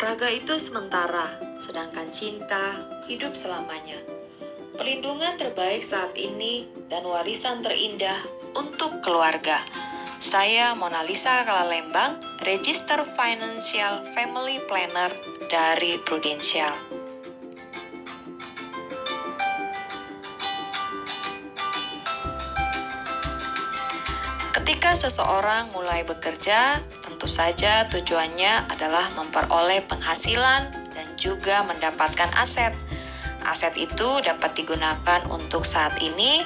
Raga itu sementara, sedangkan cinta hidup selamanya. Perlindungan terbaik saat ini dan warisan terindah untuk keluarga. Saya Mona Lisa Kalalembang, Register Financial Family Planner dari Prudential. Ketika seseorang mulai bekerja, tentu saja tujuannya adalah memperoleh penghasilan dan juga mendapatkan aset. Aset itu dapat digunakan untuk saat ini,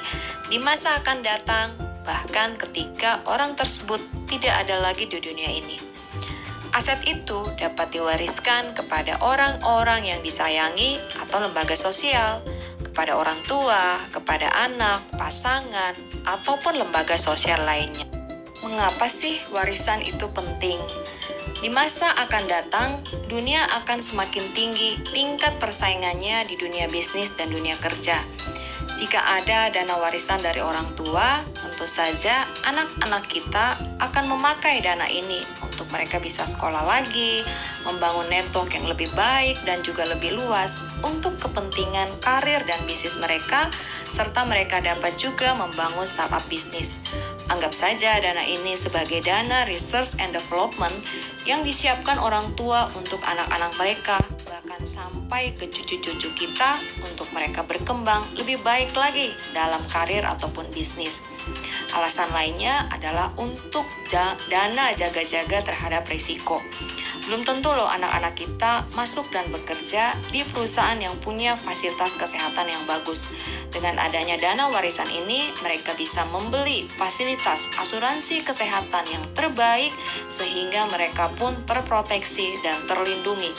di masa akan datang, bahkan ketika orang tersebut tidak ada lagi di dunia ini. Aset itu dapat diwariskan kepada orang-orang yang disayangi atau lembaga sosial, kepada orang tua, kepada anak, pasangan, ataupun lembaga sosial lainnya. Mengapa sih warisan itu penting? Di masa akan datang, dunia akan semakin tinggi tingkat persaingannya di dunia bisnis dan dunia kerja. Jika ada dana warisan dari orang tua, tentu saja anak-anak kita akan memakai dana ini untuk mereka bisa sekolah lagi, membangun network yang lebih baik dan juga lebih luas untuk kepentingan karir dan bisnis mereka, serta mereka dapat juga membangun startup bisnis. Anggap saja dana ini sebagai dana research and development yang disiapkan orang tua untuk anak-anak mereka, bahkan sampai ke cucu-cucu kita untuk mereka berkembang lebih baik lagi dalam karir ataupun bisnis. Alasan lainnya adalah untuk dana jaga-jaga terhadap risiko. Belum tentu loh anak-anak kita masuk dan bekerja di perusahaan yang punya fasilitas kesehatan yang bagus. Dengan adanya dana warisan ini, mereka bisa membeli fasilitas asuransi kesehatan yang terbaik sehingga mereka pun terproteksi dan terlindungi.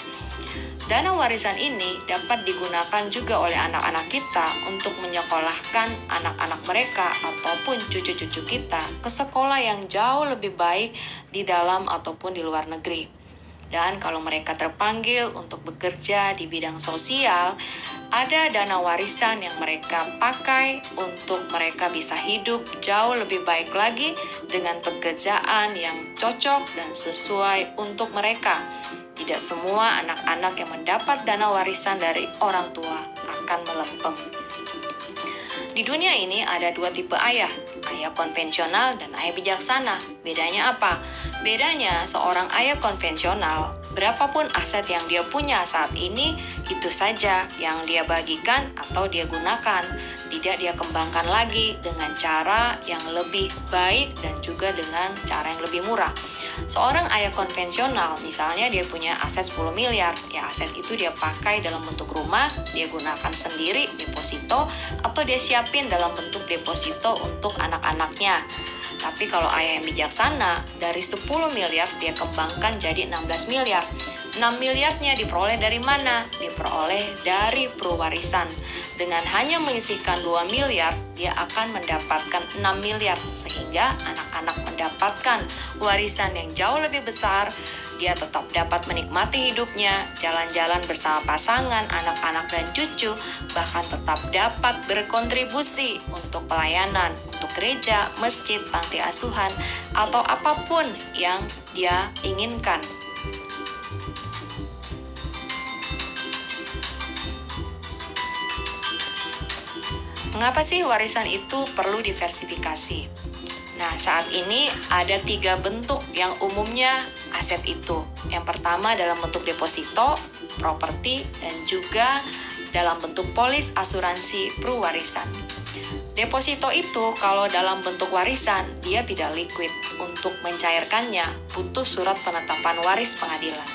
Dana warisan ini dapat digunakan juga oleh anak-anak kita untuk menyekolahkan anak-anak mereka ataupun cucu-cucu kita ke sekolah yang jauh lebih baik di dalam ataupun di luar negeri. Dan kalau mereka terpanggil untuk bekerja di bidang sosial, ada dana warisan yang mereka pakai untuk mereka bisa hidup jauh lebih baik lagi dengan pekerjaan yang cocok dan sesuai untuk mereka. Tidak semua anak-anak yang mendapat dana warisan dari orang tua akan melempem. Di dunia ini ada dua tipe ayah, ayah konvensional dan ayah bijaksana. Bedanya apa? Bedanya seorang ayah konvensional, berapapun aset yang dia punya saat ini, itu saja yang dia bagikan atau dia gunakan. Tidak dia kembangkan lagi dengan cara yang lebih baik dan juga dengan cara yang lebih murah. Seorang ayah konvensional, misalnya dia punya aset 10 miliar, ya aset itu dia pakai dalam bentuk rumah, dia gunakan sendiri, deposito, atau dia siapin dalam bentuk deposito untuk anak-anaknya. Tapi kalau ayah yang bijaksana, dari 10 miliar dia kembangkan jadi 16 miliar. 6 miliarnya diperoleh dari mana? Diperoleh dari pewarisan. Dengan hanya menyisihkan 2 miliar, dia akan mendapatkan 6 miliar. Sehingga anak-anak mendapatkan warisan yang jauh lebih besar. Dia tetap dapat menikmati hidupnya, jalan-jalan bersama pasangan, anak-anak dan cucu, bahkan tetap dapat berkontribusi untuk pelayanan, untuk gereja, masjid, panti asuhan, atau apapun yang dia inginkan. Mengapa sih warisan itu perlu diversifikasi? Nah, saat ini ada 3 bentuk yang umumnya aset itu. Yang pertama dalam bentuk deposito, properti, dan juga dalam bentuk polis asuransi pewarisan. Deposito itu kalau dalam bentuk warisan, dia tidak liquid. Untuk mencairkannya, butuh surat penetapan waris pengadilan.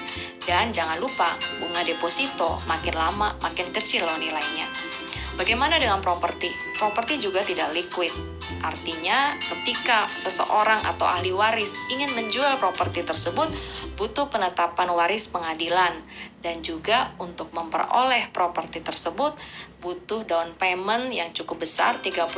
Dan jangan lupa, bunga deposito makin lama makin kecil loh nilainya. Bagaimana dengan properti? Properti juga tidak liquid. Artinya, ketika seseorang atau ahli waris ingin menjual properti tersebut, butuh penetapan waris pengadilan. Dan juga untuk memperoleh properti tersebut, butuh down payment yang cukup besar, 30%,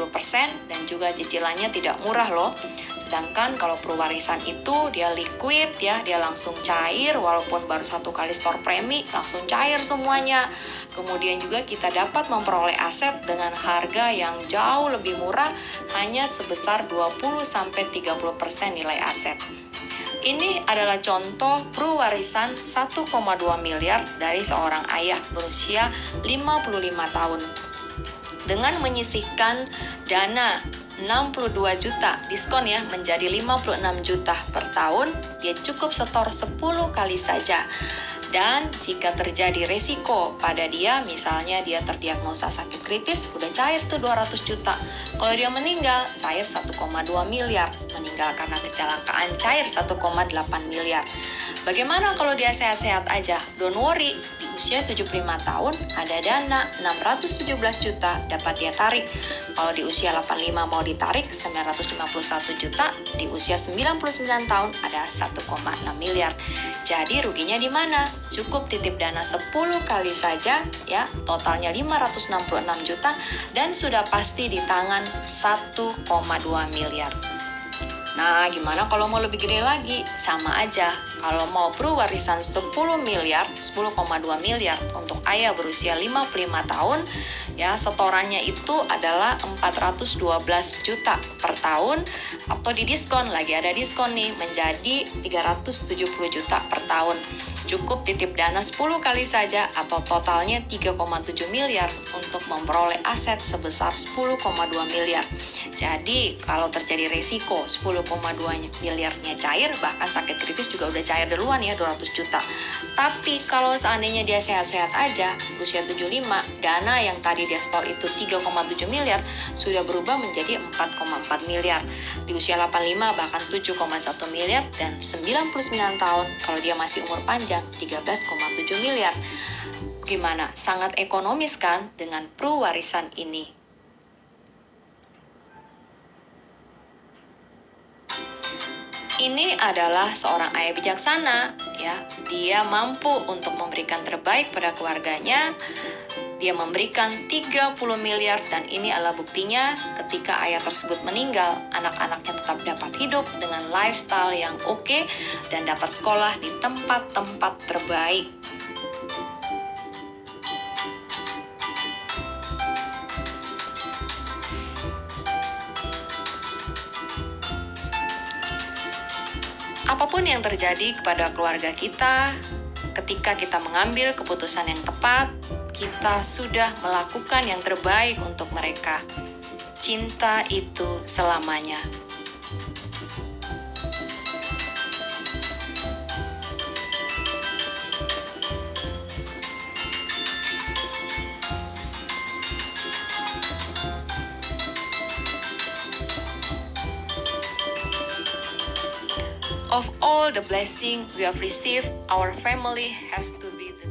dan juga cicilannya tidak murah loh. Sedangkan kalau pewarisan itu dia liquid ya, dia langsung cair walaupun baru 1 kali store premi, langsung cair semuanya. Kemudian juga kita dapat memperoleh aset dengan harga yang jauh lebih murah, hanya sebesar 20-30% nilai aset. Ini adalah contoh pewarisan 1,2 miliar dari seorang ayah berusia 55 tahun. Dengan menyisihkan dana 62 juta, diskon ya menjadi 56 juta per tahun, dia cukup setor 10 kali saja. Dan jika terjadi resiko pada dia, misalnya dia terdiagnosa sakit kritis, udah cair tuh 200 juta. Kalau dia meninggal, cair 1,2 miliar. Meninggal karena kecelakaan, cair 1,8 miliar. Bagaimana kalau dia sehat-sehat aja? Don't worry, di usia 75 tahun ada dana 617 juta dapat dia tarik. Kalau di usia 85 mau ditarik 951 juta, di usia 99 tahun ada 1,6 miliar. Jadi ruginya di mana? Cukup titip dana 10 kali saja ya, totalnya 566 juta dan sudah pasti di tangan 1,2 miliar. Nah, gimana kalau mau lebih gede lagi? Sama aja. Kalau mau pewarisan 10 miliar, 10,2 miliar untuk ayah berusia 55 tahun, ya setorannya itu adalah 412 juta per tahun atau didiskon, lagi ada diskon nih, menjadi 370 juta per tahun. Cukup titip dana 10 kali saja atau totalnya 3,7 miliar untuk memperoleh aset sebesar 10,2 miliar. Jadi kalau terjadi resiko 10,2 miliarnya cair, bahkan sakit kritis juga udah cair duluan ya 200 juta. Tapi kalau seandainya dia sehat-sehat aja, usia 75, dana yang tadi dia store itu 3,7 miliar sudah berubah menjadi 4,4 miliar. Di usia 85 bahkan 7,1 miliar dan 99 tahun kalau dia masih umur panjang 13,7 miliar. Gimana? Sangat ekonomis kan dengan pewarisan ini? Ini adalah seorang ayah bijaksana, ya. Dia mampu untuk memberikan terbaik pada keluarganya. Dia memberikan 30 miliar dan ini adalah buktinya ketika ayah tersebut meninggal, anak-anaknya tetap dapat hidup dengan lifestyle yang oke dan dapat sekolah di tempat-tempat terbaik. Apapun yang terjadi kepada keluarga kita, ketika kita mengambil keputusan yang tepat, kita sudah melakukan yang terbaik untuk mereka. Cinta itu selamanya. Of all the blessing we have received, our family has to be the